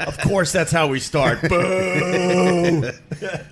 Of course, that's how we start. Boo!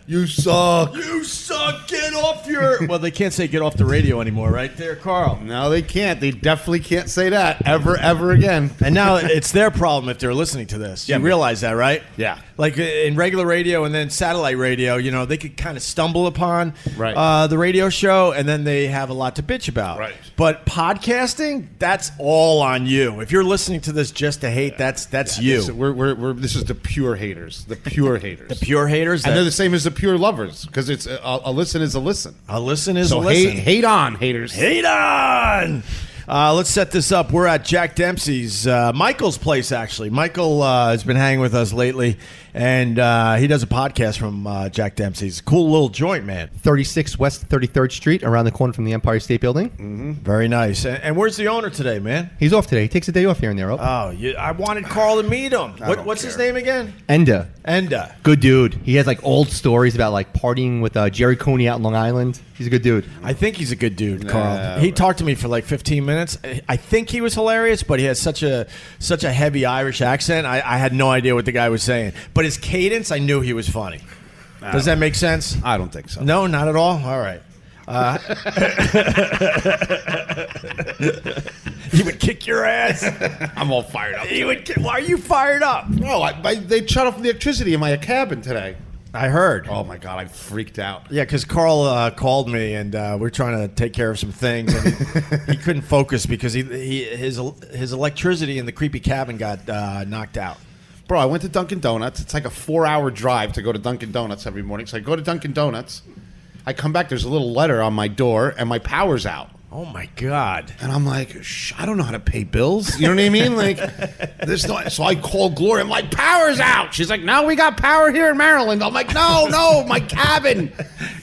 You suck. You suck. Get off your... Well, they can't say get off the radio anymore, right there, Carl? No, they can't. They definitely can't say that ever again. And now it's their problem if they're listening to this. You realize that, right? Yeah. Like in regular radio and then satellite radio, you know, they could kind of stumble upon the radio show, and then they have a lot to bitch about. Right. But podcasting, that's all on you. If you're listening to this just to hate, that's you. This is the pure haters. The pure haters. The pure haters. And they're the same as the pure lovers, because it's a listen is a listen. A listen is a so listen. Hate on, haters. Hate on. Let's set this up. We're at Jack Dempsey's, Michael's place, actually. Michael has been hanging with us lately, and he does a podcast from Jack Dempsey's. Cool little joint, man. 36 West 33rd Street, around the corner from the Empire State Building. Mm-hmm. Very nice. And where's the owner today, man? He's off today. He takes a day off here and there. I wanted Carl to meet him. What's his name again? Enda. Good dude. He has like old stories about like partying with Jerry Coney out in Long Island. He's a good dude. I think he's a good dude, Carl. He talked to me for like 15 minutes. I think he was hilarious, but he has such a heavy Irish accent. I had no idea what the guy was saying. But his cadence, I knew he was funny. Does that make sense? I don't think so. No, not at all? All right. He would kick your ass. I'm all fired up. Why are you fired up? No, they shut off the electricity in my cabin today. I heard. Oh my God, I freaked out. Yeah, because Carl called me, and we're trying to take care of some things, and he couldn't focus because his electricity in the creepy cabin got knocked out. Bro, I went to Dunkin' Donuts. It's like a 4-hour drive to go to Dunkin' Donuts every morning. So I go to Dunkin' Donuts. I come back. There's a little letter on my door, and my power's out. Oh my God! And I'm like, I don't know how to pay bills. You know what I mean? Like, there's no. So I call Gloria. I'm like, power's out. She's like, no, we got power here in Maryland. I'm like, no, my cabin.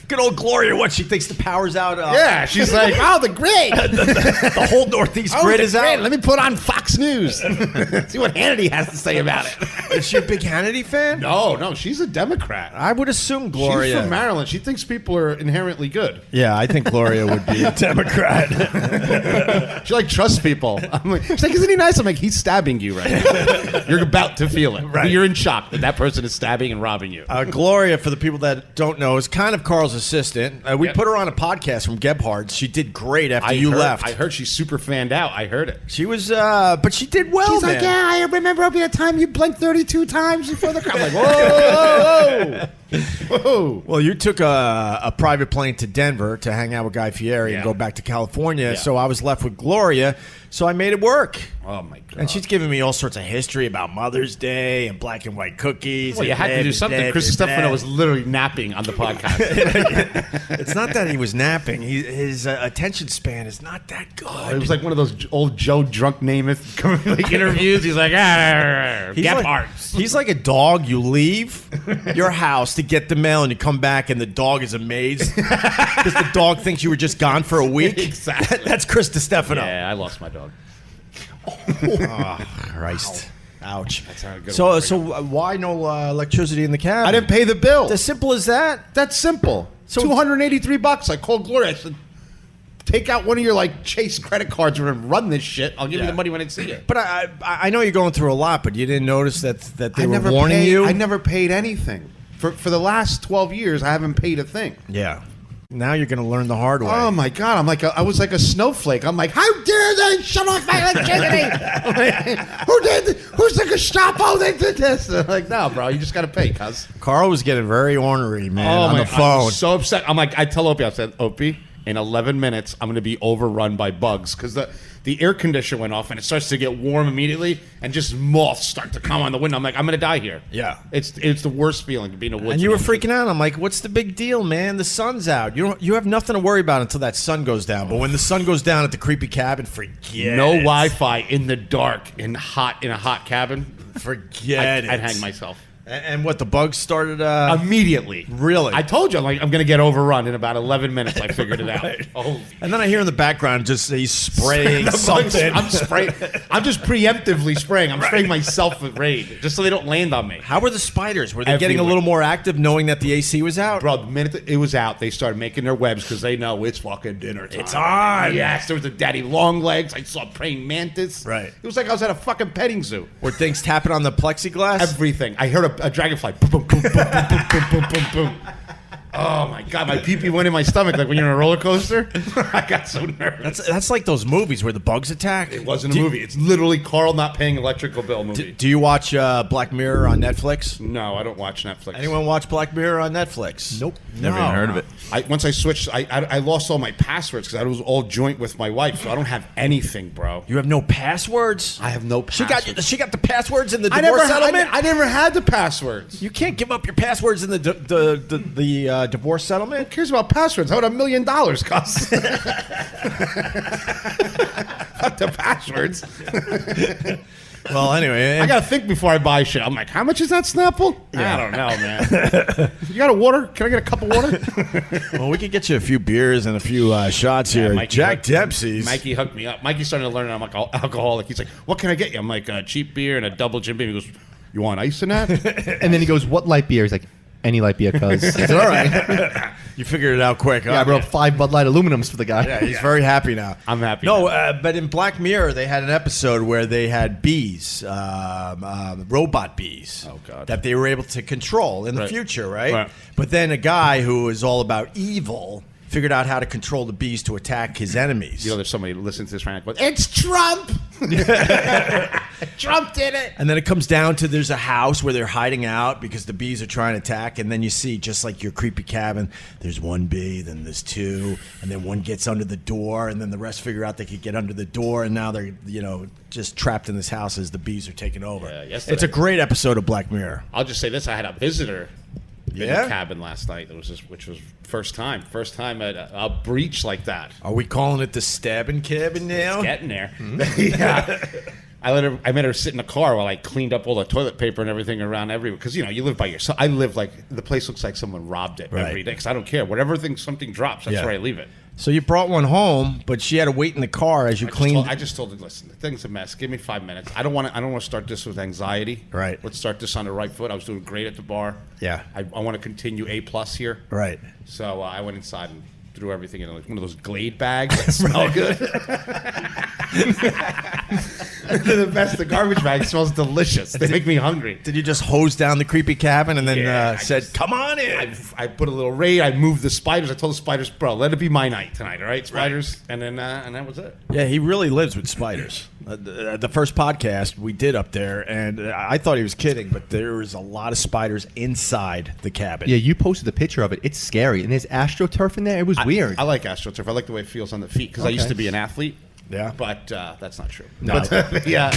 Good old Gloria. What, she thinks the power's out? Yeah, she's like, oh, the grid. the whole Northeast grid is out. Let me put on Fox News. See what Hannity has to say about it. Is she a big Hannity fan? No, she's a Democrat. I would assume Gloria. She's from Maryland. She thinks people are inherently good. Yeah, I think Gloria would be a Democrat. She like trusts people. She's like, isn't he nice? I'm like, he's stabbing you right now. You're about to feel it. Right. You're in shock that person is stabbing and robbing you. Gloria, for the people that don't know, is kind of Carl's assistant. We put her on a podcast from Gebhard's. She did great after you left. I heard she's super fanned out. I heard it. She was, but she did well. She's like, yeah, I remember the time you blinked 32 times before the. I'm like, whoa. Whoa. Well, you took a private plane to Denver to hang out with Guy Fieri and go back to California. So I was left with Gloria. So I made it work. Oh, my God. And she's giving me all sorts of history about Mother's Day and black and white cookies. Well, you had to do something. Chris Stefano was literally napping on the podcast. It's not that he was napping. His attention span is not that good. It was like one of those old Joe Drunk Namath interviews. He's like, he's like a dog. You leave your house to get the mail, and you come back, and the dog is amazed because the dog thinks you were just gone for a week. Exactly. That's Chris Stefano. Yeah, I lost my dog. Oh, Christ. Ouch. So why no electricity in the cabin? I didn't pay the bill. As simple as that? That's simple. So $283. I called Gloria. I said, take out one of your Chase credit cards and run this shit. I'll give you the money when I see it. But I know you're going through a lot, but you didn't notice that they were warning you? I never paid anything. For the last 12 years, I haven't paid a thing. Yeah. Now you're going to learn the hard way. Oh, my God. I was like a snowflake. I'm like, how dare they shut off my electricity? Who's the Gestapo? They did this. They're like, no, bro, you just got to pay, cuz. Carl was getting very ornery, man, on the phone. I was so upset. I'm like, I tell Opie, I said, Opie, in 11 minutes, I'm going to be overrun by bugs because the air conditioner went off and it starts to get warm immediately and just moths start to come on the window. I'm like, I'm going to die here. Yeah. It's the worst feeling to be in a woods. And you were freaking out. I'm like, what's the big deal, man? The sun's out. You have nothing to worry about until that sun goes down. But when the sun goes down at the creepy cabin, forget no it. Wi-Fi in the dark in a hot cabin. Forget it. I'd hang myself. And what, the bugs started Immediately. Really? I told you, I'm going to get overrun in about 11 minutes. I figured it out. Oh. And then I hear in the background just he's spraying something. I'm spraying. I'm just preemptively spraying. I'm spraying myself with Raid just so they don't land on me. How were the spiders? Were they getting a little more active knowing that the AC was out? Bro, the minute it was out, they started making their webs because they know it's fucking dinner time. It's on. Yes, there was a daddy long legs. I saw praying mantis. Right. It was like I was at a fucking petting zoo. Were things tapping on the plexiglass? Everything. I heard a dragonfly. Boom, boom, boom, boom, boom, boom, boom, boom, boom, boom. Oh my god, my pee-pee went in my stomach like when you're in a roller coaster. I got so nervous. That's like those movies where the bugs attack. It wasn't a movie. It's literally Carl not paying electrical bill movie. Do you watch Black Mirror on Netflix? No, I don't watch Netflix. Anyone watch Black Mirror on Netflix? Nope. Never even heard of it. Once I switched, I lost all my passwords because I was all joint with my wife, so I don't have anything, bro. You have no passwords? I have no passwords. She got the passwords in the divorce settlement? I never had the passwords. You can't give up your passwords in the divorce settlement? Who cares about passwords? How would $1 million cost? Not the passwords. Well, anyway. I got to think before I buy shit. I'm like, how much is that Snapple? Yeah. I don't know, man. You got a water? Can I get a cup of water? Well, we could get you a few beers and a few shots here. Mikey Jack hooked- Dempsey's. Mikey hooked me up. Mikey's starting to learn I'm like alcoholic. He's like, what can I get you? I'm like, cheap beer and a double Jim Beam. He goes, you want ice in that? And then he goes, "What light beer?" He's like, "Any light beer, cuz." I said, "All right." You figured it out quick, huh? Yeah, I brought 5 Bud Light aluminums for the guy. Yeah, he's very happy now. I'm happy No, now. but in Black Mirror, they had an episode where they had bees, robot bees, Oh, God. that they were able to control in the Right. future, right? Right. But then a guy who is all about evil figured out how to control the bees to attack his enemies. You know, there's somebody listening to this right now. Going, it's Trump. Trump did it. And then it comes down to there's a house where they're hiding out because the bees are trying to attack. And then you see, just like your creepy cabin, there's one bee, then there's two, and then one gets under the door, and then the rest figure out they could get under the door, and now they're, just trapped in this house as the bees are taking over. Yeah, yesterday. It's a great episode of Black Mirror. I'll just say this: I had a visitor in Yeah? the cabin last night. Which was first time at a breach like that. Are we calling it the stabbing cabin now? It's getting there. Yeah. I made her sit in the car while I cleaned up all the toilet paper and everything around everywhere. Because, you live by yourself. I live like, the place looks like someone robbed it every day. Because I don't care. Whatever something drops, that's where I leave it. So you brought one home, but she had to wait in the car as you cleaned. I just told her, listen, the thing's a mess. Give me 5 minutes. I don't want to start this with anxiety. Right. Let's start this on the right foot. I was doing great at the bar. Yeah. I want to continue A+ here. Right. So I went inside and threw everything in like one of those Glade bags that smell good. They're the best. The garbage bag smells delicious. They make me hungry. Did you just hose down the creepy cabin and then Yeah, said, "Come on in"? I put a little raid. I moved the spiders. I told the spiders, bro, let it be my night tonight, all right? Spiders. And then and that was it. Yeah, he really lives with spiders. The first podcast we did up there, and I thought he was kidding, but there was a lot of spiders inside the cabin. Yeah, you posted the picture of it. It's scary. And there's AstroTurf in there. It was weird. I like AstroTurf. I like the way it feels on the feet because I used to be an athlete. Yeah. But that's not true. No. But, yeah.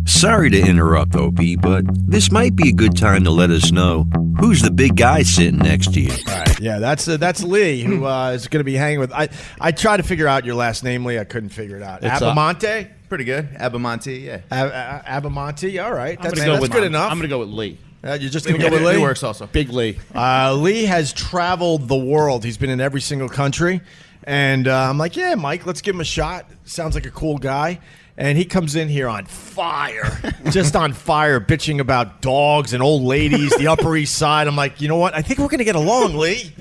Sorry to interrupt, Opie, but this might be a good time to let us know who's the big guy sitting next to you. All right. Yeah, that's Lee, who is going to be hanging with. I tried to figure out your last name, Lee. I couldn't figure it out. It's, Abbamonte? Pretty good. Abbamonte, yeah. Abbamonte. All right. That's That's good enough. I'm going to go with Lee. You're just going to go with It Lee? works also. Big Lee. Lee has traveled the world. He's been in every single country. And I'm like, yeah, Mike, let's give him a shot. Sounds like a cool guy. And he comes in here on fire, just on fire, bitching about dogs and old ladies, the Upper East Side. I'm like, you know what? I think we're going to get along, Lee.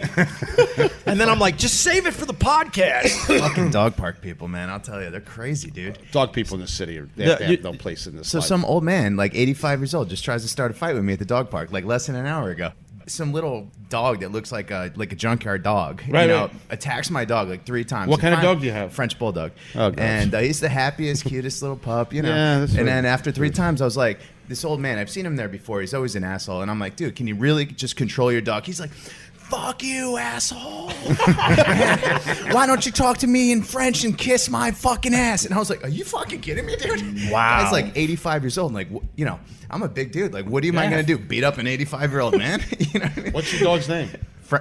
And then I'm like, just save it for the podcast. Fucking dog park people, man. I'll tell you, they're crazy, dude. Dog people in the city, they Yeah, have no place in this So life. some old man, like 85 years old, just tries to start a fight with me at the dog park, like less than an hour ago. Some little dog that looks like a junkyard dog, Right, right. attacks my dog like 3 times. What kind of Fine- dog do you have? French bulldog. Oh, gosh. And he's the happiest, cutest little pup, Yeah, that's and right. then after 3 times, I was like, this old man, I've seen him there before. He's always an asshole. And I'm like, dude, can you really just control your dog? He's like, fuck you, asshole. Why don't you talk to me in French and kiss my fucking ass? And I was like, are you fucking kidding me, dude? Wow. Guy's like 85 years old. And like, I'm a big dude. Like, what am I going to do? Beat up an 85-year-old man? You know what I mean? What's your dog's name?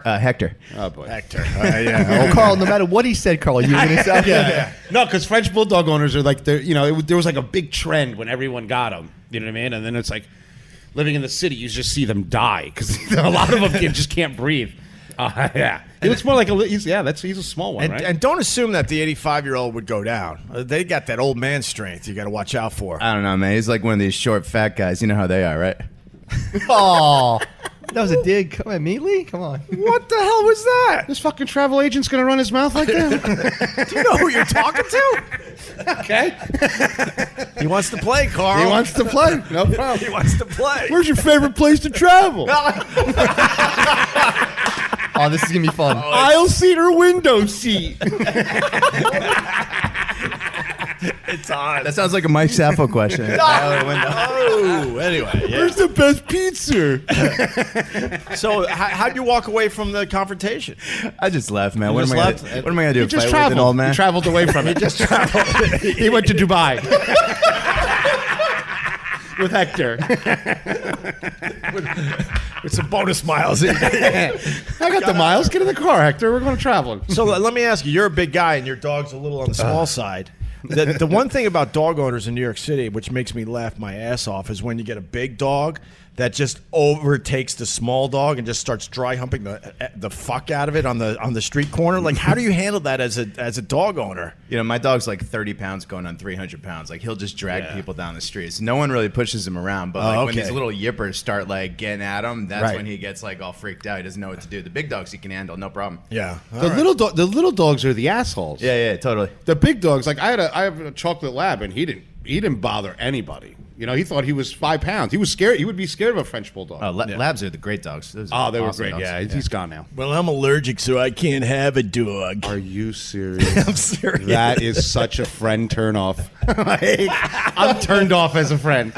Hector. Oh, boy. Hector. Yeah. Oh, Carl, no matter what he said, Carl, you were going to say, Yeah. No, because French Bulldog owners are like, there was like a big trend when everyone got them. You know what I mean? And then it's like, living in the city, you just see them die because a lot of them just can't breathe. Yeah, he looks more like he's a small one, right? And don't assume that the 85-year-old would go down. They got that old man strength you got to watch out for. I don't know, man. He's like one of these short, fat guys. You know how they are, right? Oh, that was a dig. Come on, me, Lee. Come on. What the hell was that? This fucking travel agent's gonna run his mouth like that? Do you know who you're talking to? Okay, He wants to play, Carl. he wants to play. No problem. He wants to play. Where's your favorite place to travel? Oh, this is gonna be fun. Aisle seat or window seat? It's on. That sounds like a Mike Sappho question. Oh, anyway. Yeah. Where's the best pizza? So, how'd you walk away from the confrontation? I just left, man. What just am I left? gonna do? What am I gonna do? He just Fight with an old traveled. man? He traveled away from it. He just traveled. He went to Dubai with Hector. With some bonus miles. I got the miles. Get in the car, Hector. We're going to travel. So let me ask you, you're a big guy and your dog's a little on the small side. The one thing about dog owners in New York City, which makes me laugh my ass off, is when you get a big dog that just overtakes the small dog and just starts dry humping the fuck out of it on the street corner. Like, how do you handle that as a dog owner? You know, my dog's like 30 pounds going on 300 pounds. Like, he'll just drag people down the streets. No one really pushes him around. But like, when these little yippers start like getting at him, that's when he gets like all freaked out. He doesn't know what to do. The big dogs he can handle, no problem. Yeah. The little dogs are the assholes. Yeah, totally. The big dogs, like I have a chocolate lab, and he didn't bother anybody. You know, he thought he was 5 pounds. He was scared. He would be scared of a French bulldog. Labs are the great dogs. Those They are were awesome great. dogs. Yeah, he's gone now. Well, I'm allergic, so I can't have a dog. Are you serious? I'm serious. That is such a friend turnoff. I'm turned off as a friend.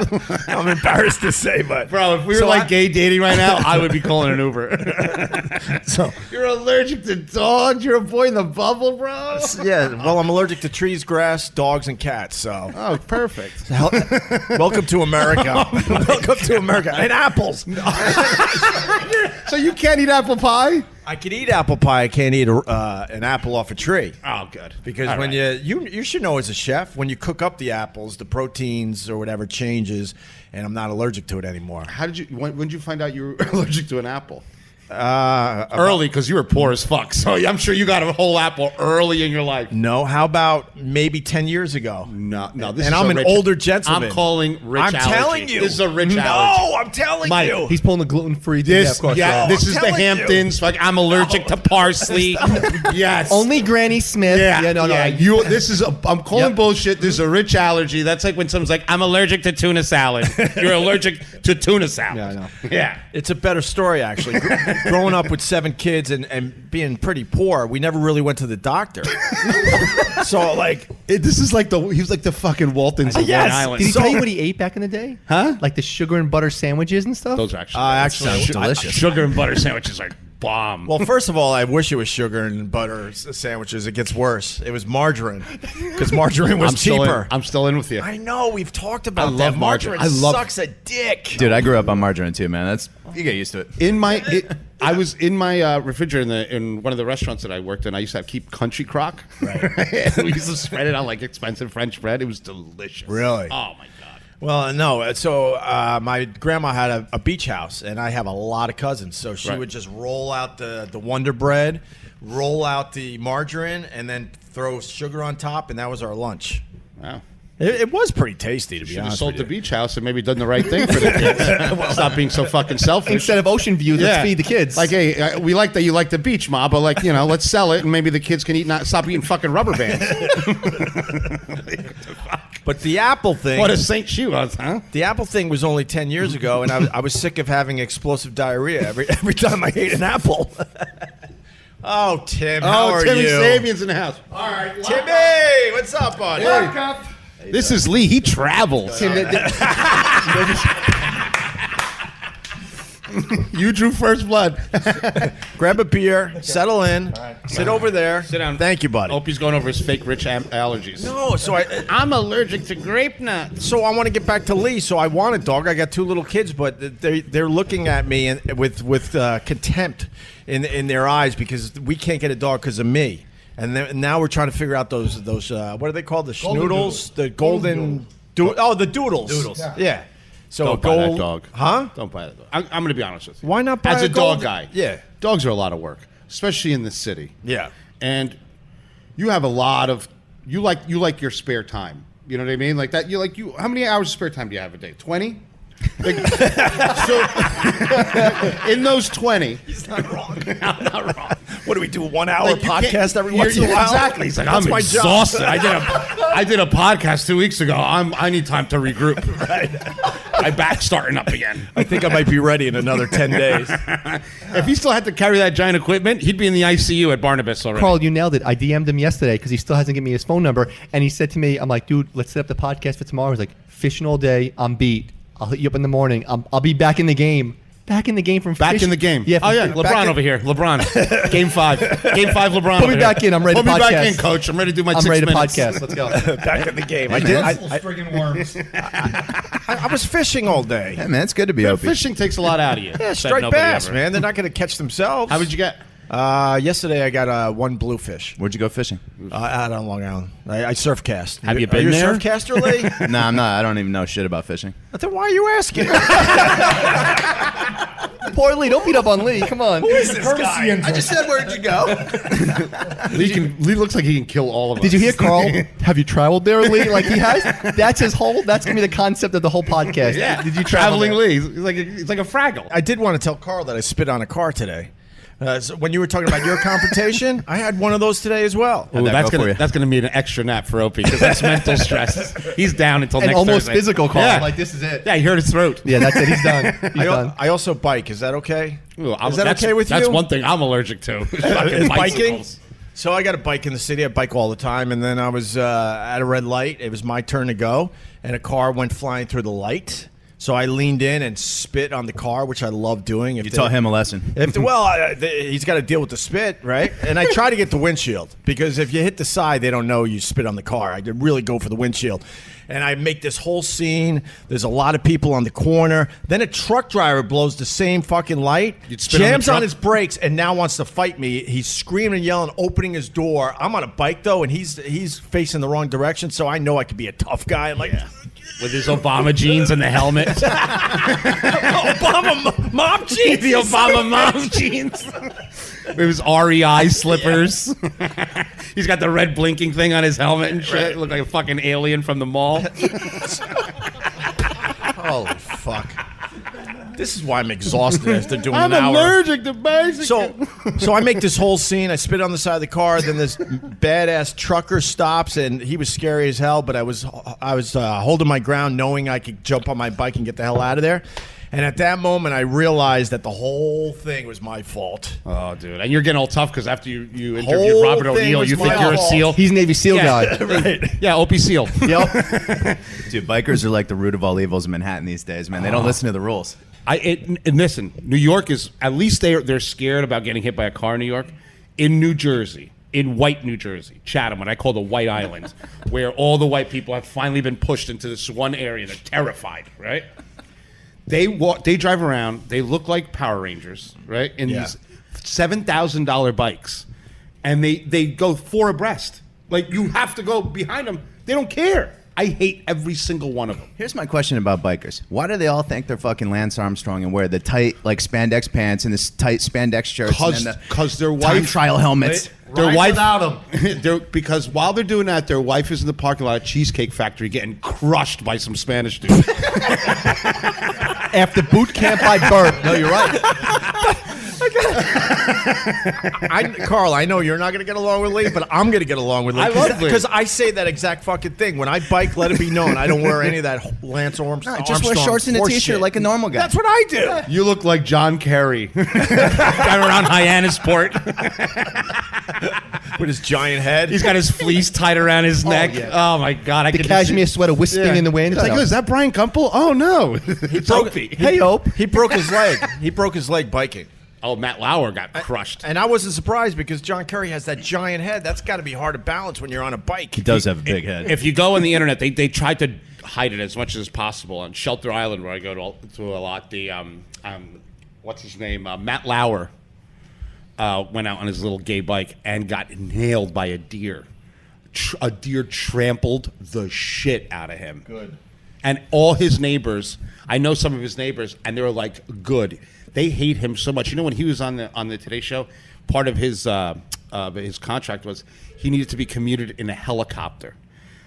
I'm embarrassed to say, but Bro, if we were gay dating right now, I would be calling an Uber. so You're allergic to dogs? You're avoiding the bubble, bro? yeah. Well, I'm allergic to trees, grass, dogs, and cats. So Oh, perfect. welcome to America. Welcome to America. And apples. So you can't eat apple pie? I can eat apple pie. I can't eat an apple off a tree. Oh, good. Because All when right. you should know as a chef, when you cook up the apples, the proteins or whatever changes, and I'm not allergic to it anymore. How did you? When did you find out you were allergic to an apple? Early, because you were poor as fuck. So I'm sure you got a whole apple early in your life. No, how about maybe 10 years ago? No. This And is I'm a an rich, older gentleman. I'm calling rich I'm allergy. telling you. This is a rich allergy. No, I'm telling Mike, you. He's pulling the gluten-free. This, of course. yeah, No, this I'm is the telling you. Hamptons. Like, I'm allergic to parsley. Yes. Only Granny Smith. No. This is. I'm calling Yep. bullshit. This is a rich allergy. That's like when someone's like, "I'm allergic to tuna salad." You're allergic to tuna salad. Yeah, I know. Yeah. It's a better story, actually. Growing up with 7 kids and being pretty poor, we never really went to the doctor. So, like, This is like he was like the fucking Waltons of Yes. Long Island. Did he So- tell you what he ate back in the day? Huh? Like the sugar and butter sandwiches and stuff? Those are actually actually, delicious. sugar and butter sandwiches are bomb. well, first of all, I wish it was sugar and butter sandwiches. It gets worse. It was margarine because margarine was cheaper. I'm still in with you. I know. We've talked about I that. love margarine. I love- sucks a dick. Dude, I grew up on margarine too, man. You get used to it. I was in my refrigerator in one of the restaurants that I worked in. I used to keep country crock. Right. We used to spread it on like expensive French bread. It was delicious. Really? Oh my god. Well, no. So my grandma had a beach house, and I have a lot of cousins. So she would just roll out the Wonder Bread, roll out the margarine, and then throw sugar on top, and that was our lunch. Wow. It was pretty tasty, to be Should have honest sold with the you. beach house and maybe done the right thing for the kids. Stop being so fucking selfish. Instead of Ocean View, let's feed the kids. Like, hey, we like that you like the beach, Ma, but like, let's sell it and maybe the kids can stop eating fucking rubber bands. But the apple thing. What a St. Shoe, huh? The apple thing was only 10 years ago, and I was sick of having explosive diarrhea every time I ate an apple. Oh, Tim, how are Timmy you? Sabian's in the house. All right, Timmy, what's up, buddy? this is Lee. He travels. Tim, You drew first blood. Grab a beer, settle in, sit over there. Sit down. Thank you, buddy. Hope he's going over his fake rich allergies. No, so I'm allergic to grape nuts. So I want to get back to Lee. So I want a dog. I got 2 little kids, but they're looking at me with contempt in their eyes because we can't get a dog because of me. And now we're trying to figure out those what are they called? The schnoodles, the golden the doodles. Doodles. Yeah. So Don't a buy that gold dog. Huh? Don't buy that dog. I'm going to be honest with you. Why not buy As a gold? dog guy. Yeah. Dogs are a lot of work, especially in the city. Yeah. And you have a lot of you like your spare time. You know what I mean? Like that. How many hours of spare time do you have a day? 20. Like, so in those 20, He's not wrong. I'm not wrong. What do we do? 1 hour Like, you can't- podcast every you're- once in a while? Exactly. He's like, That's I'm my job. exhausted. I did a podcast 2 weeks ago. I need time to regroup. Right. My back's starting up again. I think I might be ready in another 10 days. If he still had to carry that giant equipment, he'd be in the ICU at Barnabas already. Carl, you nailed it. I DM'd him yesterday because he still hasn't given me his phone number. And he said to me, I'm like, dude, let's set up the podcast for tomorrow. He's like, fishing all day. I'm beat. I'll hit you up in the morning. I'll be back in the game. Back in the game from Back fish- in the game. Yeah. Oh, yeah. back LeBron in- over here. LeBron. Game 5. Game 5, LeBron. Put over me here. back in. I'm ready Put to me back podcast. in, coach. I'm ready to do my I'm 6 ready to minutes. podcast. Let's go. Back in the game. Hey, I man, did. Worms. I was fishing all day. Hey, man, it's good to be Opie. Fishing takes a lot out of you. Yeah, Said striped nobody bass, ever. man. They're not going to catch themselves. How would you get? Yesterday, I got one bluefish Where'd you go fishing? out on Long Island. I surf cast. Have you Are been you there? a surf caster, Lee? No, I'm not. I don't even know shit about fishing. Then why are you asking? Poor Lee. Don't beat up on Lee. Come on. I just said, where'd you go? Lee looks like he can kill all of us. Did you hear Carl? Have you traveled there, Lee? Like he has. That's his whole. That's gonna be the concept of the whole podcast. Yeah. Did you travel Traveling there? Lee. He's like a Fraggle. I did want to tell Carl that I spit on a car today. So when you were talking about your confrontation, I had one of those today as well. Ooh, that that's go for gonna you? that's gonna mean an extra nap for Opie because that's mental stress. He's down until And next almost Thursday. physical, Carl. Yeah. Like this is it. Yeah, he hurt his throat. Yeah, that's it. He's done. He's done. I also bike. Is that okay? Ooh, Is that okay with you? That's one thing I'm allergic to. Fucking Is biking? bicycles. So I got a bike in the city. I bike all the time. And then I was at a red light. It was my turn to go. And a car went flying through the light. So I leaned in and spit on the car, which I love doing. You taught him a lesson. He's got to deal with the spit, right? And I try to get the windshield because if you hit the side, they don't know you spit on the car. I could really go for the windshield. And I make this whole scene. There's a lot of people on the corner. Then a truck driver blows the same fucking light, You'd spit on the jams truck? on his brakes, and now wants to fight me. He's screaming and yelling, opening his door. I'm on a bike, though, and he's facing the wrong direction, so I know I could be a tough guy. Like, With his Obama jeans and the helmet. Obama mom jeans. The Obama mom jeans. With his REI slippers. He's got the red blinking thing on his helmet and shit. Look like a fucking alien from the mall. Holy fuck. This is why I'm exhausted after doing I'm an hour. allergic to basic. So I make this whole scene. I spit on the side of the car. Then this badass trucker stops, and he was scary as hell. But I was holding my ground, knowing I could jump on my bike and get the hell out of there. And at that moment, I realized that the whole thing was my fault. Oh, dude. And you're getting all tough because after you interviewed Whole Robert thing O'Neill, was you think my you're a fault. SEAL? He's Navy SEAL guy. Right. Yeah, Opie SEAL. Yep. Dude, bikers are like the root of all evils in Manhattan these days, man. They don't listen to the rules. And listen, New York is, at least they're scared about getting hit by a car in New York. In New Jersey, in white New Jersey, Chatham, what I call the White Island, where all the white people have finally been pushed into this one area. They're terrified, right? They drive around. They look like Power Rangers, right? In these $7,000 bikes, and they go 4 abreast. Like you have to go behind them. They don't care. I hate every single one of them. Here's my question about bikers. Why do they all think they're fucking Lance Armstrong and wear the tight, like, spandex pants and the tight spandex shirts and then Because their the wife time trial helmets? Their wife without because while they're doing that, their wife is in the parking lot at Cheesecake Factory getting crushed by some Spanish dude. After boot camp by Bert. No, you're right. Carl, I know you're not going to get along with Lee, but I'm going to get along with Lee. I love Lee. Because I say that exact fucking thing. When I bike, let it be known. I don't wear any of that Lance Armstrong. No, just wear shorts and a horse t-shirt shit. like a normal guy. That's what I do. You look like John Kerry. Guy around Hyannisport. With his giant head. He's got his fleece tied around his neck. Oh my god! I The could cashmere sweater wisping in the wind. It's like, oh, is that Brian Gumple? Oh no, it's Opie. Hey, Hope. He broke his leg. He broke his leg biking. Oh, Matt Lauer got crushed. And I wasn't surprised because John Kerry has that giant head. That's got to be hard to balance when you're on a bike. He does have a big head. If you go on the internet, they tried to hide it as much as possible. On Shelter Island, where I go to a lot, the what's his name, Matt Lauer, went out on his little gay bike and got nailed by a deer. A deer trampled the shit out of him. Good. And all his neighbors, I know some of his neighbors, and they were like, good. They hate him so much. You know, when he was on the Today Show, part of his contract was he needed to be commuted in a helicopter.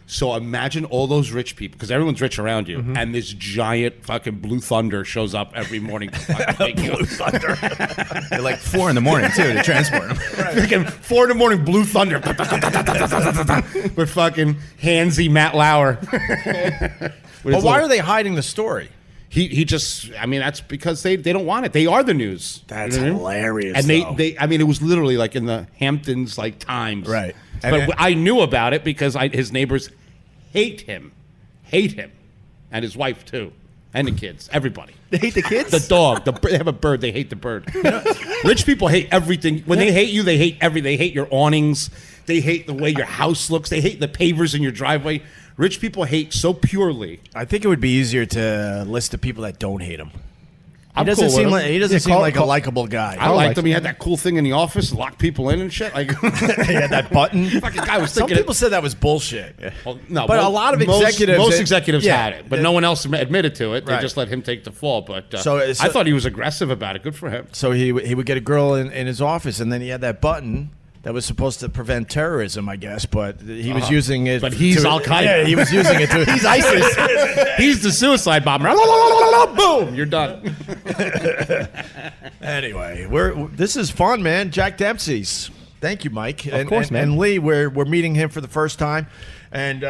So imagine all those rich people, because everyone's rich around you, and this giant fucking Blue Thunder shows up every morning to fucking take you. Blue Thunder. They're like 4 in the morning too to transport them. Fucking 4 in the morning, Blue Thunder. With fucking handsy Matt Lauer. But why are they hiding the story? He just, I mean, that's because they don't want it. They are the news. That's You know what I mean? hilarious. And though. they I mean, it was literally like in the Hamptons like Times. Right. But I knew about it because his neighbors hate him, and his wife too, and the kids, everybody. They hate the kids? The dog, they have a bird. They hate the bird. Rich people hate everything. When they hate you, they hate everything. They hate your awnings. They hate the way your house looks. They hate the pavers in your driveway. Rich people hate so purely. I think it would be easier to list the people that don't hate him. He I'm doesn't cool with seem him. like Carl- a likable guy. I liked him. He had that cool thing in the office, lock people in and shit. Like, He had that button. fucking guy was Some thinking. people said that was bullshit. Well, no, But a lot of executives- most executives yeah. had it, but no one else admitted to it. They Right. just let him take the fall. But So I thought he was aggressive about it. Good for him. So he would get a girl in his office, and then he had that button that was supposed to prevent terrorism, I guess. But he was using it. But he's Al-Qaeda. Yeah, he was using it to. He's ISIS. He's the suicide bomber. Boom, you're done. Anyway, this is fun, man. Jack Dempsey's. Thank you, Mike. Of course, man. And Lee, we're meeting him for the first time. And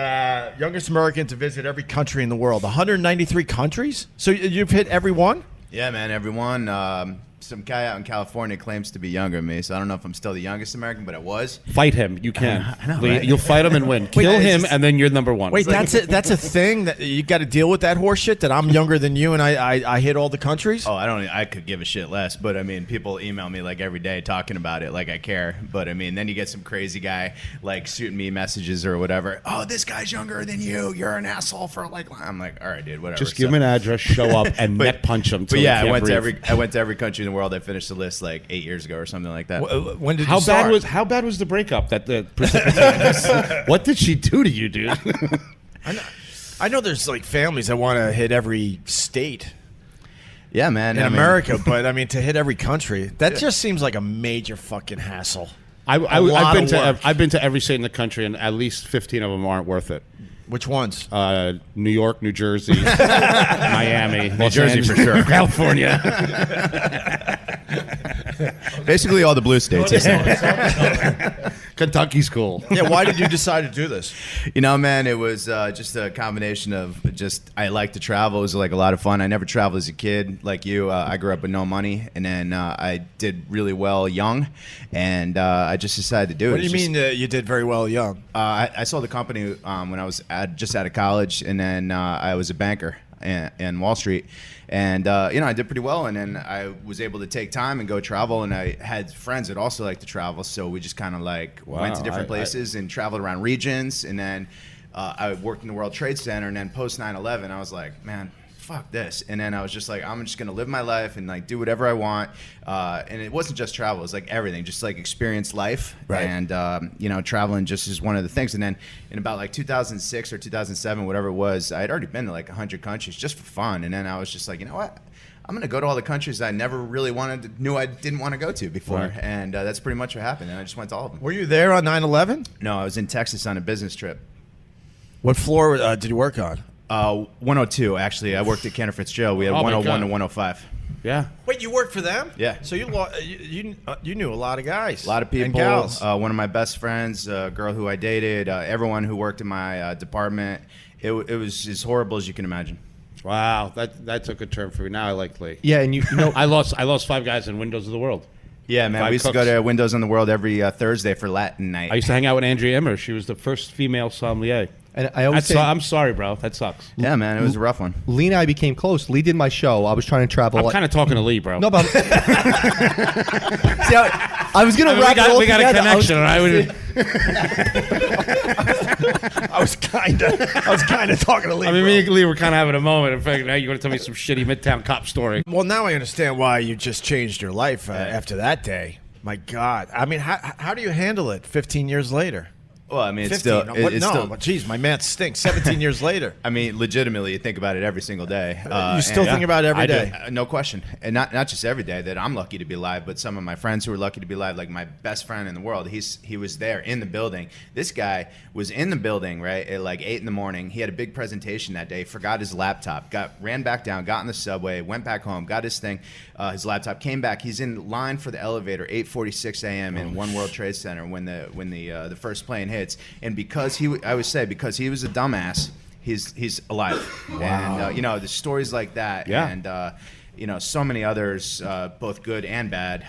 youngest American to visit every country in the world. 193 countries? So you've hit every one? Yeah, man. Everyone. Some guy out in California claims to be younger than me, so I don't know if I'm still the youngest American, but I was. Fight him. You can. I know, Lee, right? You'll fight him and win. Kill him, and then you're number one. Wait, that's a thing that you got to deal with that horse shit that I'm younger than you and I hit all the countries? Oh, I could give a shit less, but I mean, people email me like every day talking about it, like I care. But I mean, then you get some crazy guy like shooting me messages or whatever. Oh, this guy's younger than you. You're an asshole for like. I'm like, all right, dude, whatever. Just give him an address, show up, and net punch him. But yeah, I went to every country in the world. I finished the list like 8 years ago or something like that. When did How you start? how bad was the breakup that the precipitated? What did she do to you, dude? I know there's like families that want to hit every state Yeah, man. in America, but I mean to hit every country, that just seems like a major fucking hassle. I've lot been of to work. I've been to every state in the country, and at least 15 of them aren't worth it. Which ones? New York, New Jersey, Miami, Los Jersey Angeles, for sure. California. Basically all the blue states. Kentucky's cool. Yeah, why did you decide to do this? You know, man, it was just a combination of I like to travel. It was like a lot of fun. I never traveled as a kid like you. I grew up with no money, and then I did really well young, and I just decided to do it. What do you mean you did very well young? I sold the company when I was just out of college, and then I was a banker in Wall Street. And, I did pretty well. And then I was able to take time and go travel. And I had friends that also like to travel. So we just kind of went to different places and traveled around regions. And then I worked in the World Trade Center. And then post 9/11, I was like, man, fuck this. And then I was just like, I'm just going to live my life and do whatever I want. And it wasn't just travel. It was everything, just experience life. Right. And, traveling just is one of the things. And then in about 2006 or 2007, whatever it was, I had already been to 100 countries just for fun. And then I was just like, you know what? I'm going to go to all the countries I never really knew I didn't want to go to before. Right. And that's pretty much what happened. And I just went to all of them. Were you there on 9/11? No, I was in Texas on a business trip. What floor did you work on? 102, actually. I worked at Cantor Fitzgerald. We had Oh, my 101 God. to 105. Yeah. Wait, you worked for them? Yeah. So you knew a lot of guys, A lot of people. and gals. One of my best friends, a girl who I dated, everyone who worked in my department. It was as horrible as you can imagine. Wow, that took a turn for me. Now I like Lee. Yeah, and you know, I lost 5 guys in Windows of the World. Yeah, man. 5 We used to cooks. go to Windows on the World every Thursday for Latin night. I used to hang out with Andrea Emmer. She was the first female sommelier. and I always say, I'm sorry, bro. That sucks. Yeah, man. It was a rough one. Lee and I became close. Lee did my show. I was trying to travel. I'm kind of talking to Lee, bro. No, but see, I was gonna wrap it all we got a together. connection, all right? I was kind of talking to Lee. I mean, me and Lee were kind of having a moment. In fact, now you're going to tell me some shitty Midtown cop story. Well, now I understand why you just changed your life after that day. My God. I mean, how do you handle it 15 years later? Well, I mean, it's 15. still. What? It's No, still. but geez, my math stinks. 17 years later. I mean, legitimately, you think about it every single day. You still think about it every I do. day. No question, and not just every day that I'm lucky to be alive, but some of my friends who are lucky to be alive, like my best friend in the world. He was there in the building. This guy was in the building right at like 8 a.m. He had a big presentation that day. Forgot his laptop. Ran back down. Got in the subway. Went back home. Got his thing. His laptop. Came back. He's in line for the elevator. 8:46 a.m. in One World Trade Center when the first plane hits. And because he was a dumbass, he's alive. Wow. And the stories like that. Yeah. And so many others, both good and bad.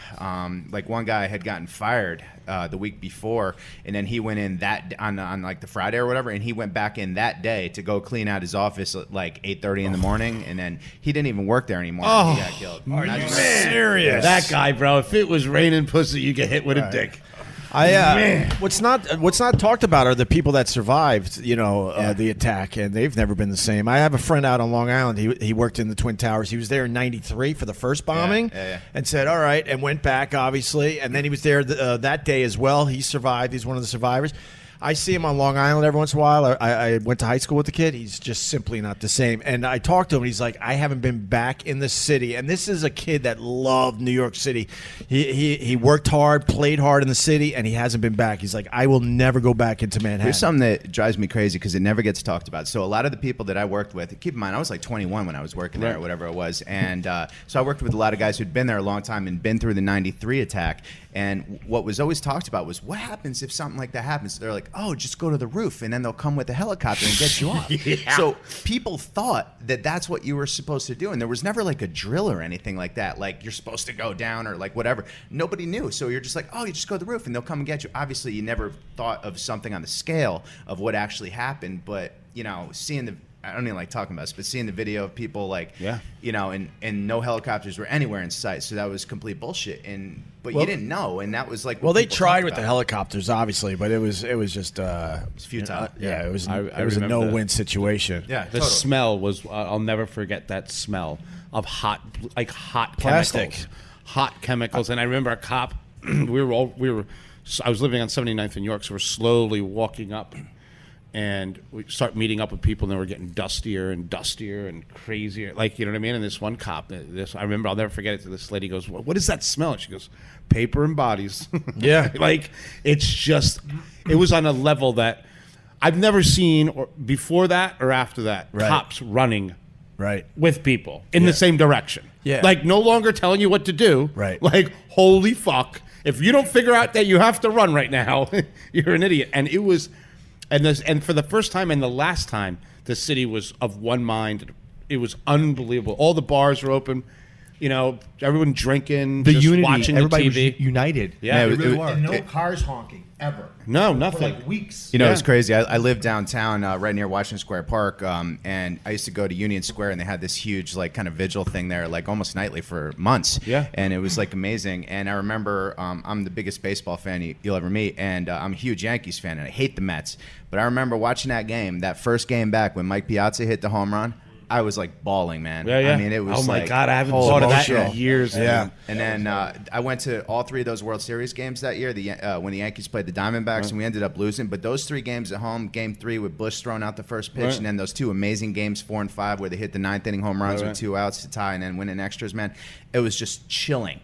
Like one guy had gotten fired the week before, and then he went in on like the Friday or whatever, and he went back in that day to go clean out his office at like 8:30 in the morning, and then he didn't even work there anymore. And he got killed. Are you serious? That guy, bro. If it was raining pussy, you get hit with a dick. What's not talked about are the people that survived, the attack, and they've never been the same. I have a friend out on Long Island. He worked in the Twin Towers. He was there in '93 for the first bombing, and said, "All right," and went back, obviously. And then he was there that day as well. He survived. He's one of the survivors. I see him on Long Island every once in a while. I went to high school with the kid. He's just simply not the same. And I talked to him, and he's like, I haven't been back in the city. And this is a kid that loved New York City. He worked hard, played hard in the city, and he hasn't been back. He's like, I will never go back into Manhattan. There's something that drives me crazy because it never gets talked about. So a lot of the people that I worked with, keep in mind, I was like 21 when I was working there or whatever it was. And so I worked with a lot of guys who'd been there a long time and been through the '93 attack. And what was always talked about was what happens if something like that happens. They're like, oh, just go to the roof, and then they'll come with a helicopter and get you off. So people thought that that's what you were supposed to do, and there was never like a drill or anything like that. Like you're supposed to go down or like whatever. Nobody knew. So you're just like, oh, you just go to the roof, and they'll come and get you. Obviously, you never thought of something on the scale of what actually happened, but seeing the I don't even like talking about this, but seeing the video of people and no helicopters were anywhere in sight, so that was complete bullshit. But you didn't know, and that was like they tried with the helicopters, obviously, but it was just it's futile. It was I it was a remember no-win situation. Yeah, The smell was, I'll never forget that smell of hot Plastic. hot chemicals. And I remember a cop, I was living on 79th in York, so we're slowly walking up. And we start meeting up with people, and they were getting dustier and dustier and crazier. Like, you know what I mean? And this one cop, I remember, I'll never forget it. This lady goes, what is that smell? And she goes, paper and bodies. Yeah. Like, it's just, it was on a level that I've never seen before that or after that. Right. Cops running Right. with people in the same direction. Yeah. Like, no longer telling you what to do. Right. Like, holy fuck. If you don't figure out that you have to run right now, you're an idiot. And it was... And for the first time and the last time, the city was of one mind. It was unbelievable. All the bars were open. Everyone drinking, just unity, watching everybody the TV. was united. Yeah, it really And no cars honking ever. No, For nothing. like weeks. It was crazy. I lived downtown right near Washington Square Park, and I used to go to Union Square, and they had this huge like kind of vigil thing there, like almost nightly for months. Yeah. And it was like amazing. And I remember I'm the biggest baseball fan you'll ever meet, and I'm a huge Yankees fan, and I hate the Mets. But I remember watching that first game back when Mike Piazza hit the home run. I was like bawling, man. Yeah, yeah. I mean, it was. Oh my like, God, I haven't whole thought of that emotional. in years. Yeah. And then I went to all three of those World Series games that year. When the Yankees played the Diamondbacks, and we ended up losing. But those three games at home, Game 3 with Bush throwing out the first pitch, and then those two amazing games 4 and 5 where they hit the 9th inning home runs with 2 outs to tie, and then winning extras. Man, it was just chilling.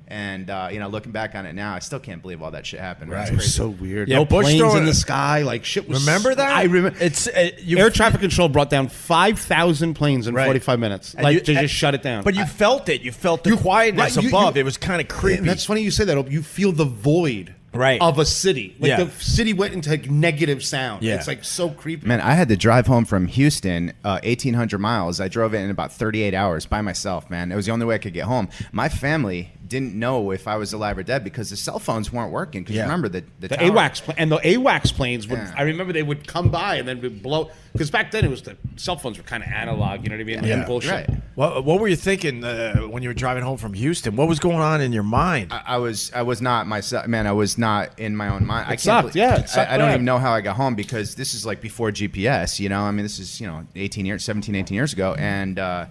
And looking back on it now, I still can't believe all that shit happened. Right. It's It was crazy. so weird. Yeah, No Bush planes throwing- in the sky. Like, shit was... Remember that? I remember. It's Air traffic control brought down 5,000 planes in Right. 45 minutes. And Like, to just shut it down. But you felt it. You felt the quietness right, above. It was kind of creepy. And that's funny you say that. You feel the void Right. of a city. Like, Yeah. the city went into like, negative sound. Yeah. It's like so creepy. Man, I had to drive home from Houston 1,800 miles. I drove it in about 38 hours by myself, man. It was the only way I could get home. My family didn't know if I was alive or dead because the cell phones weren't working. Because remember, the tower- AWACS and the AWACS planes would. Yeah. I remember they would come by and then would blow. Because back then it was the cell phones were kind of analog. You know what I mean? Yeah. And bullshit. Right. What were you thinking when you were driving home from Houston? What was going on in your mind? I was not myself, man. I was not in my own mind. I can't sucked, believe- yeah, it sucked I don't bad. even know how I got home because this is like before GPS. I mean, this is 17, 18 years ago, and I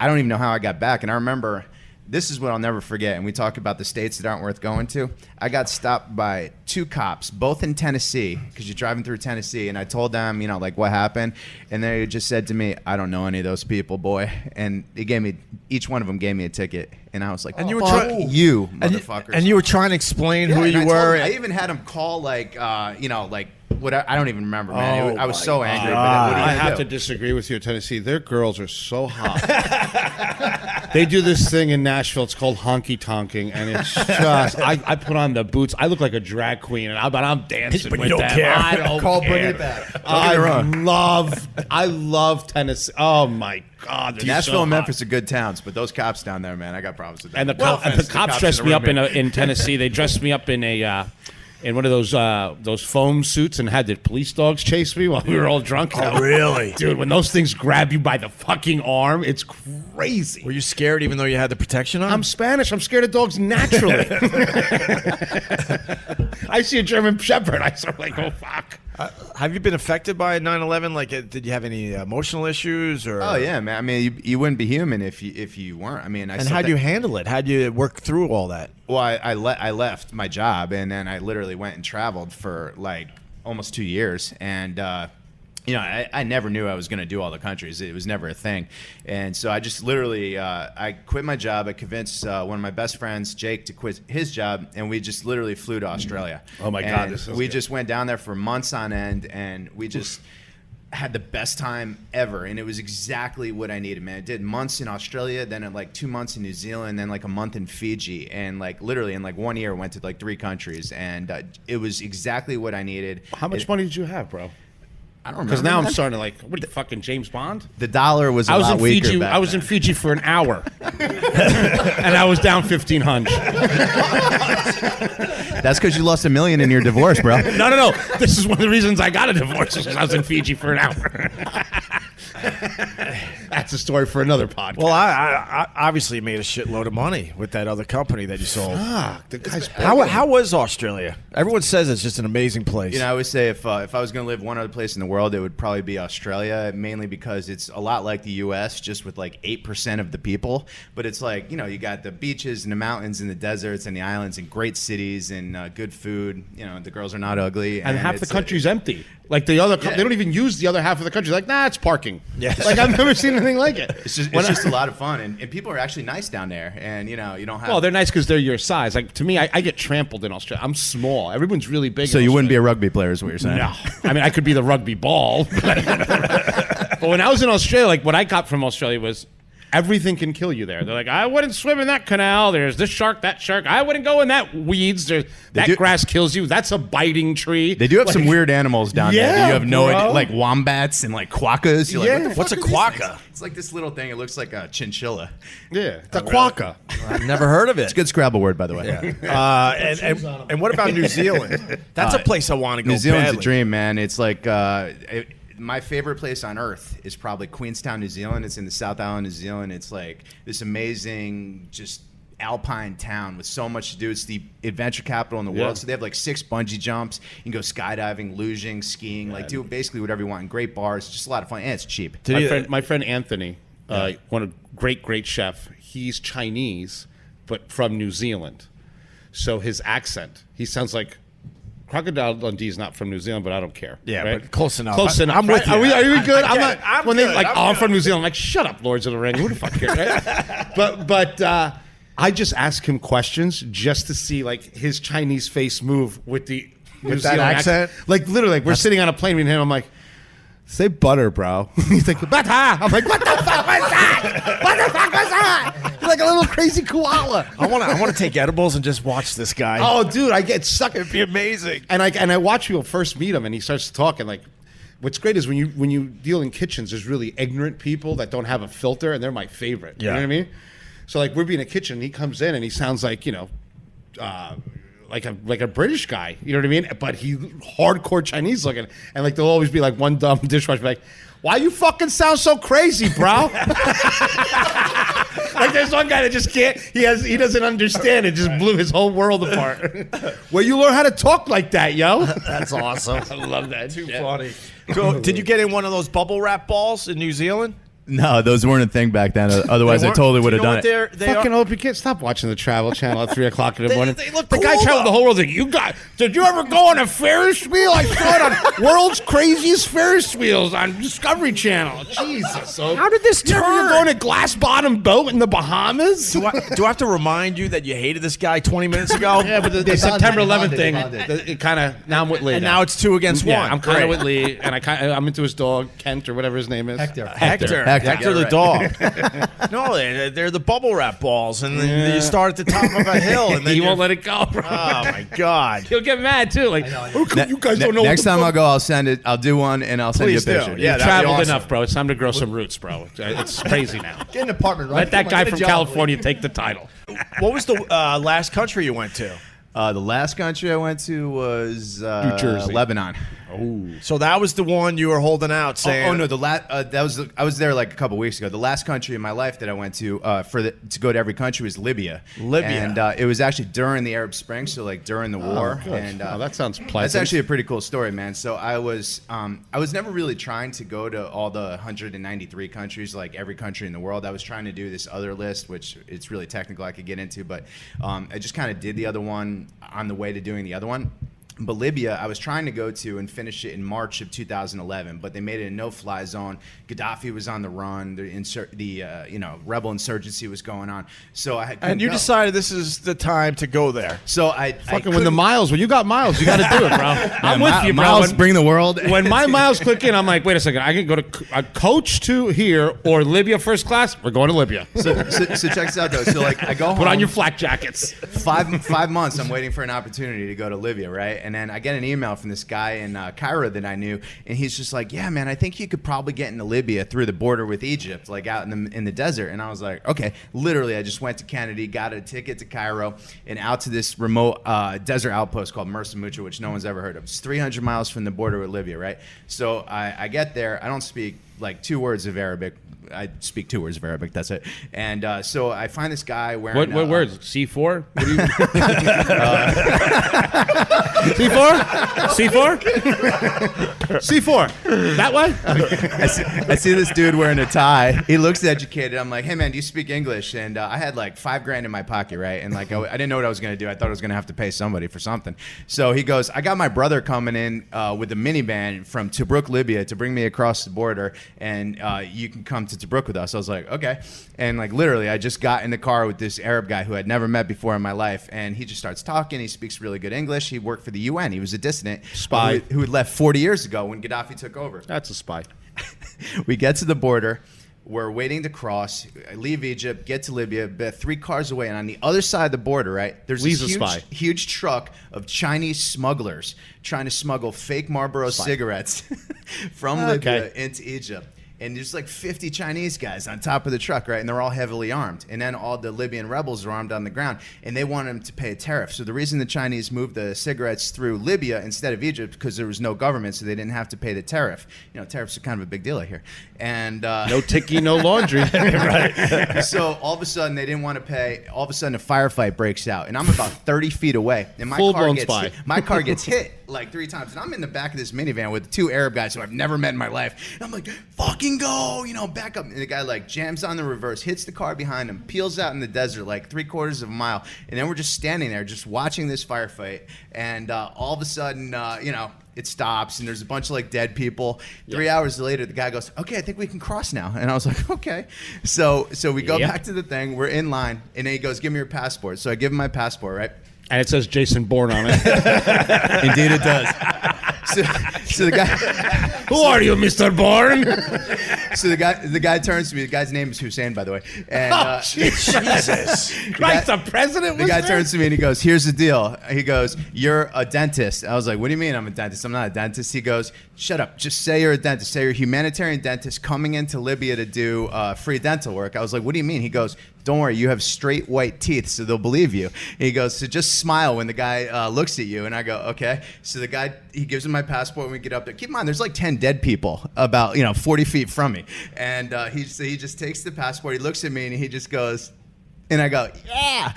don't even know how I got back. And I remember this is what I'll never forget. And we talk about the states that aren't worth going to. I got stopped by 2 cops, both in Tennessee, because you're driving through Tennessee. And I told them, you know, like what happened. And they just said to me, I don't know any of those people, boy. And they gave me, each one of them gave me a ticket. And I was like, And you were fuck trying- you, motherfuckers. And you were trying to explain who and you I told were. them- I even had them call like, you know, like what I don't even remember, man. Oh, I was my so angry. But God. what are you I gonna have do? to disagree with you, Tennessee. Their girls are so hot. They do this thing in Nashville. It's called honky tonking, and it's just I put on the boots. I look like a drag queen, and I'm dancing But you with don't them. care. I don't Carl, care. bring it back. I love Tennessee. Oh my God, they're Nashville so and hot. Memphis are good towns, but those cops down there, man, I got problems with them. And the, No cop, and offense the to cops in dressed the me up room in Tennessee. They dressed me up in one of those foam suits and had the police dogs chase me while we were all drunk. Oh, really? Dude, when those things grab you by the fucking arm, it's crazy. Were you scared even though you had the protection on? I'm Spanish. I'm scared of dogs naturally. I see a German Shepherd. I start like, oh, fuck. Have you been affected by 9/11? Like, did you have any emotional issues? Or Oh yeah, man. I mean, you wouldn't be human if you weren't. I mean, And how'd you handle it? How'd you work through all that? Well, I left my job, and then I literally went and traveled for like almost 2 years, and you know, I never knew I was going to do all the countries. It was never a thing, and so I just literally I quit my job. I convinced one of my best friends, Jake, to quit his job, and we just literally flew to Australia. Oh my God, And this is we good. just went down there for months on end, and we just had the best time ever, and it was exactly what I needed, man. I did months in Australia, then like 2 months in New Zealand, then like a month in Fiji, and like literally in like 1 year went to like 3 countries, and it was exactly what I needed. How much money did you have, bro? I don't remember. Because now I'm man. starting to like, what are you, fucking James Bond? The dollar was a I was lot in weaker Fiji. back I was in then. Fiji for an hour, and I was down 1,500. That's because you lost $1 million in your divorce, bro. No. This is one of the reasons I got a divorce. Because I was in Fiji for an hour. That's a story for another podcast. Well, I obviously made a shitload of money with that other company that you sold. Fuck, the guy's How was Australia? Everyone says it's just an amazing place. You know, I would say if I was going to live one other place in the world, it would probably be Australia, mainly because it's a lot like the U.S., just with like 8% of the people. But it's like, you know, you got the beaches and the mountains and the deserts and the islands and great cities and good food. You know, the girls are not ugly. and half the it's country's empty. Like the other, Yeah. they don't even use the other half of the country. Like, nah, it's parking. Yes. Like I've never seen anything like it. It's just a lot of fun, and people are actually nice down there. And you know, you don't have. Well, they're nice because they're your size. Like to me, I get trampled in Australia. I'm small. Everyone's really big. so in you wouldn't be a Australia. rugby player, is what you're saying? No, I mean I could be the rugby ball. But when I was in Australia, like what I got from Australia was everything can kill you there. They're like, I wouldn't swim in that canal. There's this shark, that shark. I wouldn't go in that weeds. That do- grass kills you. That's a biting tree. They do have some Like, weird animals down there. Yeah, that you have no bro. idea, like wombats and like quackas. You're Yeah. like, what the What's fuck a are these quacka? things? It's like this little thing. It looks like a chinchilla. Yeah, it's a quokka. I've never heard of it. It's a good Scrabble word, by the way. And what about New Zealand? That's a place I want to go. New Zealand's badly. a dream, man. It's like my favorite place on earth is probably Queenstown, New Zealand. It's in the South Island, New Zealand. It's like this amazing, just alpine town with so much to do. It's the adventure capital in the Yeah. world. So they have like 6 bungee jumps. You can go skydiving, luging, skiing, like do basically whatever you want. And great bars, just a lot of fun, and it's cheap. My friend Anthony, one of great chef. He's Chinese, but from New Zealand. So his accent, he sounds like Crocodile Dundee is not from New Zealand, but I don't care. Yeah, right? but close enough. Close enough. I'm with right? you. Are we good? I I'm get not. it. I'm when good. they like, I'm I'm good. from New Zealand. I'm like, shut up, Lords of the Ring. Who the fuck cares? Right? but I just ask him questions just to see like his Chinese face move with the New that Zealand accent? Like literally, like we're sitting on a plane with him. I'm like, say butter, bro. He's like, butter. I'm like, what the fuck was that? What the fuck was that? He's like a little crazy koala. I want to take edibles and just watch this guy. Oh, dude, I get sucked. it'd be amazing. And I watch people first meet him, and he starts talking. Like, what's great is when you deal in kitchens, there's really ignorant people that don't have a filter, and they're my favorite. You know Yeah. what I mean? So like we're being in a kitchen, and he comes in, and he sounds like like a British guy. You know what I mean? But he hardcore Chinese looking, and like there'll always be like one dumb dishwasher like, why you fucking sound so crazy, bro? Like there's one guy that just can't. He doesn't understand. It just blew his whole world apart. Where you learn how to talk like that, yo? That's awesome. I love that. Too funny. So, did you get in one of those bubble wrap balls in New Zealand? No, those weren't a thing back then. Otherwise, I totally would have done it. Fucking Opie, can't stop watching the Travel Channel at 3 o'clock in the morning. look the guy cool, traveled the whole world. Like, did you ever go on a Ferris wheel? I saw it on World's Craziest Ferris Wheels on Discovery Channel. Jesus. How did this You ever turn? go on a glass bottom boat in the Bahamas? Do I have to remind you that you hated this guy 20 minutes ago? Yeah, but the They September bonded, 11th they thing, bonded. it kind of, now I'm with Lee. And now it's 2 against 1. I'm kind Great. of with Lee, and I'm into his dog, Kent, or whatever his name is. Hector. Hector Hector, the right. dog. No, they're the bubble wrap balls, and then you start at the top of a hill, and then He you won't let it go, bro. Oh my God! He'll get mad, too. Like, how come you guys don't know Next what the time fuck- I'll go, I'll send it. I'll do one, and I'll send Please you a do. picture. Yeah, You've that'd be traveled awesome. enough, bro. It's time to grow some roots, bro. It's crazy now. Get an apartment, right? Let that Come on, guy get a from job, California take the title. What was the last country you went to? The last country I went to was New Jersey. Lebanon. So that was the one you were holding out, saying, Oh no, I was there like a couple weeks ago. The last country in my life that I went to to go to every country was Libya. Libya. And it was actually during the Arab Spring, so like during the war. good. And Oh, that sounds pleasant. That's actually a pretty cool story, man. So I was never really trying to go to all the 193 countries, like every country in the world. I was trying to do this other list, which it's really technical. I could get into, but I just kind of did the other one on the way to doing the other one. But Libya, I was trying to go to and finish it in March of 2011, but they made it a no-fly zone. Gaddafi was on the run. The rebel insurgency was going on. So I and you decided this is the time to go there. So I Fucking when you got miles, you got to do it, bro. I'm with you, bro. Miles, bring the world. When my miles click in, I'm like, wait a second. I can go to a coach to here or Libya first class. We're going to Libya. So check this out though. So like I go home. Put on your flak jackets. 5 months I'm waiting for an opportunity to go to Libya, right? And then I get an email from this guy in Cairo that I knew, and he's just like, yeah, man, I think you could probably get into Libya through the border with Egypt, like out in the desert. And I was like, okay. Literally, I just went to Kennedy, got a ticket to Cairo, and out to this remote desert outpost called Mersa Mucha, which no one's ever heard of. It's 300 miles from the border with Libya, right? So I get there. I don't speak like 2 words of Arabic. I speak 2 words of Arabic. That's it. And so I find this guy wearing What words? C4? What do you? C4? C4? That way? I see this dude wearing a tie. He looks educated. I'm like, hey man, do you speak English? And I had like $5,000 in my pocket, right? And like I didn't know what I was gonna do. I thought I was gonna have to pay somebody for something. So he goes, I got my brother coming in with a minivan from Tobruk, Libya, to bring me across the border, and you can come to Tobruk with us. I was like, okay. And like literally, I just got in the car with this Arab guy who I'd never met before in my life, and he just starts talking. He speaks really good English. He worked for the UN. He was a dissident Spy. who had left 40 years ago when Gaddafi took over. That's a spy. We get to the border. We're waiting to cross. I leave Egypt, get to Libya, about 3 cars away, and on the other side of the border, right, there's Lee's this a spy. huge truck of Chinese smugglers trying to smuggle fake Marlboro cigarettes from Libya into Egypt. And there's like 50 Chinese guys on top of the truck, right? And they're all heavily armed. And then all the Libyan rebels are armed on the ground, and they want them to pay a tariff. So the reason the Chinese moved the cigarettes through Libya instead of Egypt, because there was no government, so they didn't have to pay the tariff. You know, tariffs are kind of a big deal out here. And No ticky, no laundry. right. So all of a sudden they didn't want to pay. All of a sudden a firefight breaks out, and I'm about 30 feet away, and Full-blown spy. my car gets hit like 3 times, and I'm in the back of this minivan with 2 Arab guys who I've never met in my life. And I'm like, fucking go, you know, back up. And the guy like jams on the reverse, hits the car behind him, peels out in the desert like 3/4 of a mile, and then we're just standing there, just watching this firefight. And all of a sudden, it stops, and there's a bunch of like dead people. 3 hours later, the guy goes, okay, I think we can cross now. And I was like, okay. So we go back to the thing. We're in line, and then he goes, give me your passport. So I give him my passport, right? And it says Jason Bourne on it. Indeed it does. So the guy... Who are you, Mr. Bourne? So the guy turns to me. The guy's name is Hussein, by the way. And, Jesus. Christ, the president was the guy there? turns to me and he goes, here's the deal. He goes, you're a dentist. I was like, what do you mean I'm a dentist? I'm not a dentist. He goes, shut up. Just say you're a dentist. Say you're a humanitarian dentist coming into Libya to do free dental work. I was like, what do you mean? He goes, don't worry, you have straight white teeth, so they'll believe you. He goes, so just smile when the guy looks at you. And I go, okay. So the guy, he gives him my passport when we get up there. Keep in mind, there's like 10 dead people about 40 feet from me. And he just takes the passport, he looks at me, and he just goes, and I go, yeah.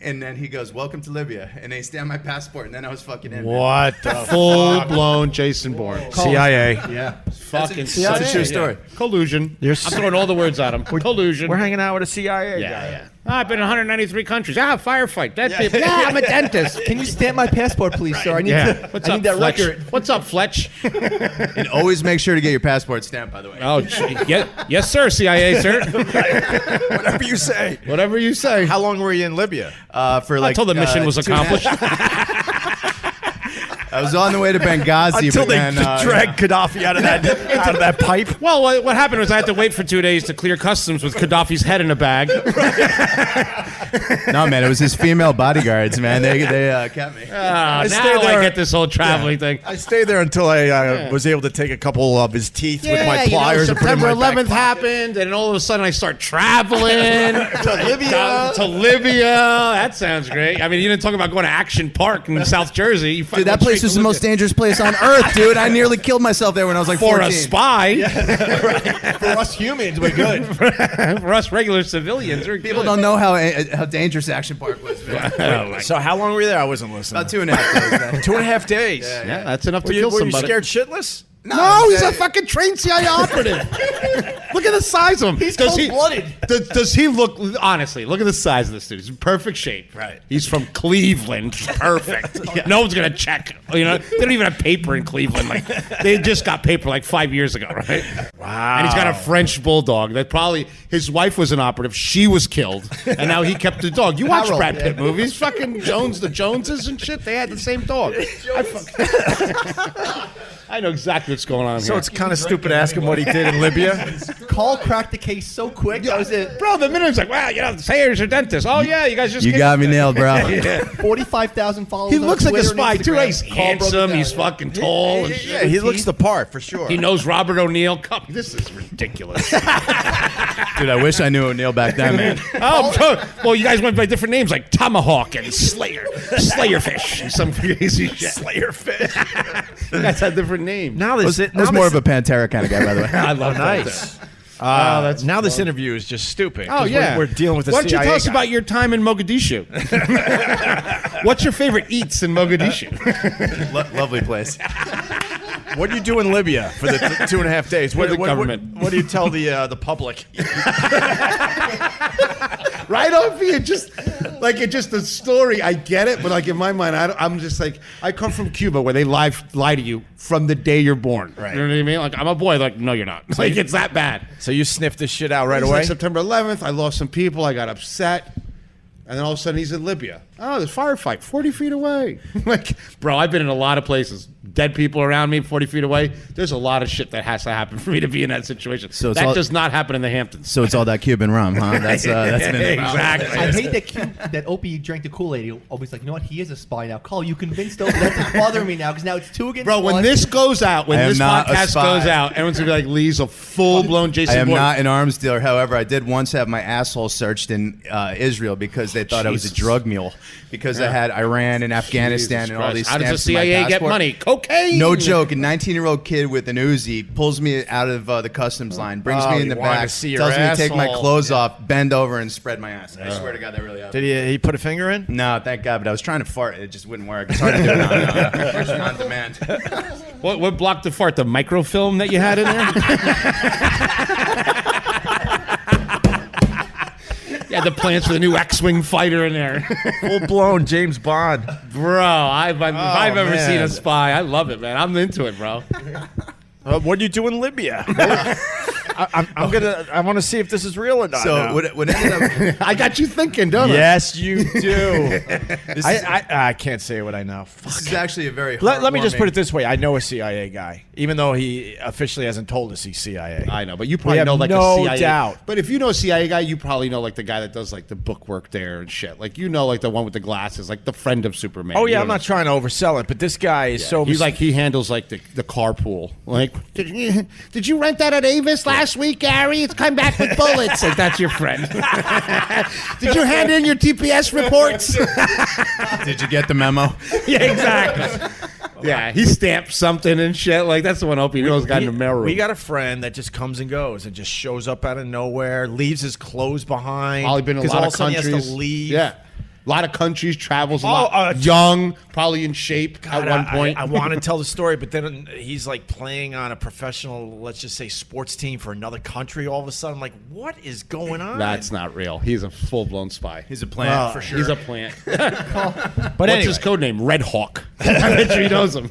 And then he goes, "Welcome to Libya," and they stamp my passport, and then I was fucking in. What the Full blown Jason Bourne. CIA? Yeah. Fucking That's a true story. Collusion. I'm throwing all the words at him. Collusion. We're hanging out with a CIA guy. Yeah. I've been in 193 countries. Firefight. Dead people. Yeah, I'm a dentist. Can you stamp my passport, please, sir? I need What's I up, need that Fletch? record. What's up, Fletch? And always make sure to get your passport stamped, by the way. Oh, yes, sir, CIA, sir. Whatever you say. Whatever you say. How long were you in Libya? For like Until the mission was 2.5 accomplished. I was on the way to Benghazi, Until but they then dragged Gaddafi out of that pipe. Well, what happened was I had to wait for 2 days to clear customs with Gaddafi's head in a bag. no, man, it was his female bodyguards, man. They kept me. Now stayed I there. get this whole traveling thing. I stayed there until I was able to take a couple of his teeth with my pliers and put them in September my back 11th happened, and all of a sudden I start traveling to Libya. to Libya. That sounds great. I mean, you didn't talk about going to Action Park in South Jersey. You Dude, that place was the most dangerous place on earth, dude. I nearly killed myself there when I was like for 14. a spy. For us humans, we're good. For us regular civilians, we're People good. don't know how dangerous Action Park was, man. So how long were you there? I wasn't listening. About 2.5 days, man. 2.5 days. Yeah, that's enough to Were you, kill were you somebody. scared shitless? No, he's a fucking trained CIA operative. Look at the size of him. He's cold-blooded. Does he look, honestly, look at the size of this dude. He's in perfect shape. Right. He's from Cleveland. Perfect. No one's going to check. You know, they don't even have paper in Cleveland. Like, they just got paper like 5 years ago, right? Wow. And he's got a French bulldog that probably, his wife was an operative. She was killed. And now he kept the dog. You watch Harold, Brad Pitt movies. Fucking the Joneses and shit. They had the same dog. I know exactly what's going on So here. it's kind of stupid to ask him what he did in Libya. Carl cracked the case so quick. That was it. Bro, the minute it's like, wow, sayers are dentists. Oh, yeah, you guys just You kicked- got me nailed, bro. 45,000 followers. He on looks like a Twitter spy, and too. Instagram. He's Carl broke it handsome. down. He's fucking tall. and Yeah, he looks the part for sure. He knows Robert O'Neill. Come, this is ridiculous. Dude, I wish I knew O'Neill back then, man. Well, you guys went by different names like Tomahawk and Slayerfish, and some crazy shit. Slayerfish. You guys had different names. Now I this, was more of a Pantera kind of guy, by the way. I love nice. that's Now this interview is just stupid. Oh 'cause yeah, we're dealing with the Why don't you CIA tell us guy. about your time in Mogadishu? What's your favorite eats in Mogadishu? Lovely place. What do you do in Libya for the 2.5 days? What, the what- government. What do you tell the public? Right, Opie? It just the story. I get it, but like in my mind, I'm just like, I come from Cuba where they lie to you from the day you're born. Right. You know what I mean? Like I'm a boy. Like no, you're not. Like it's that bad. So you sniffed this shit out right It was away? like September 11th. I lost some people. I got upset. And then all of a sudden he's in Libya. Oh, there's firefight 40 feet away. Like, bro, I've been in a lot of places. Dead people around me 40 feet away. There's a lot of shit that has to happen for me to be in that situation. So it's that all- does not happen in the Hamptons. So it's all that Cuban rum, huh? That's been the problem. Exactly. I hate that Opie drank the Kool-Aid. He always like, you know what? He is a spy now. Carl, you convinced Opie. That's bothering me now because now it's 2 against Bro, 1. when this goes out, when I am this not a podcast spy. goes out, everyone's going to be like, Lee's a full-blown Jason I am Bourne. not an arms dealer. However, I did once have my asshole searched in Israel because they thought I was a Jesus. drug mule because I had Iran and Afghanistan Jesus and all Christ. these How does the stamps in my CIA get passport. money? Cocaine. No joke. A 19-year-old kid with an Uzi pulls me out of the customs line, brings Oh, me in you the wanted back, to see your tells me to take my asshole. clothes off, bend over, and spread my ass. I swear to God, that really happened. Did he put a finger in? No, thank God, but I was trying to fart. It just wouldn't work. It's hard to do it on demand. What blocked the fart? The microfilm that you had in there? You had the plans for the new X-Wing fighter in there. Full blown James Bond. Bro, if I've ever man. seen a spy, I love it, man. I'm into it, bro. What do you do in Libya? I want to see if this is real or not. So now. what ended up? I got you thinking, don't I? Yes, you do. This is, I can't say what I know. this is actually a very. Let me just put it heartwarming- this way: I know a CIA guy, even though he officially hasn't told us he's CIA. I know, but you probably have know like no a CIA. doubt. But if you know a CIA guy, you probably know like the guy that does like the book work there and shit. Like you know like the one with the glasses, like the friend of Superman. Oh You yeah, know I'm not trying to oversell it, but this guy is so. he handles like the carpool. Like, did you rent that at Avis last week, Gary? It's come back with bullets. Like that's your friend. Did you hand in your TPS reports? Did you get the memo? Yeah, exactly. Yeah, he stamped something and shit. Like that's the one Opie knows got in the mail room. We got a friend that just comes and goes and just shows up out of nowhere, leaves his clothes behind. Probably been in a 'cause lot all of a sudden countries. He has to leave. Yeah. A lot of countries, travels a lot. Young, probably in shape God, at one point. I want to tell the story, but then he's like playing on a professional, let's just say, sports team for another country. All of a sudden, I'm like, what is going on? That's not real. He's a full-blown spy. He's a plant for sure. He's a plant. But What's anyway, his code name? Red Hawk. I bet you he knows him.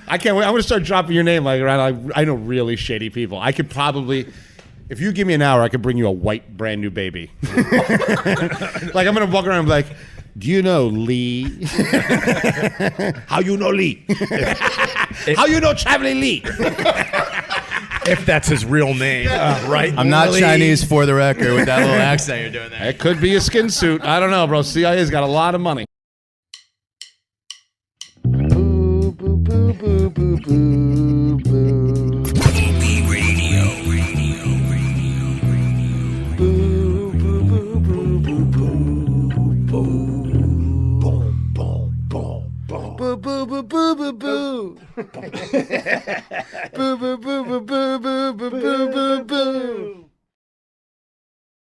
I can't wait. I'm going to start dropping your name like around. I know really shady people. I could probably, if you give me an hour, I could bring you a white brand new baby. Like I'm going to walk around and be like, do you know Lee? How you know Lee? How you know Traveling Lee? if that's his real name, right? I'm not Really? Chinese for the record with that little accent you're doing there. It could be a skin suit. I don't know, bro. CIA's got a lot of money. Boo boo boo boo boo boo. Boo boo boo boo boo boo boo boo boo boo.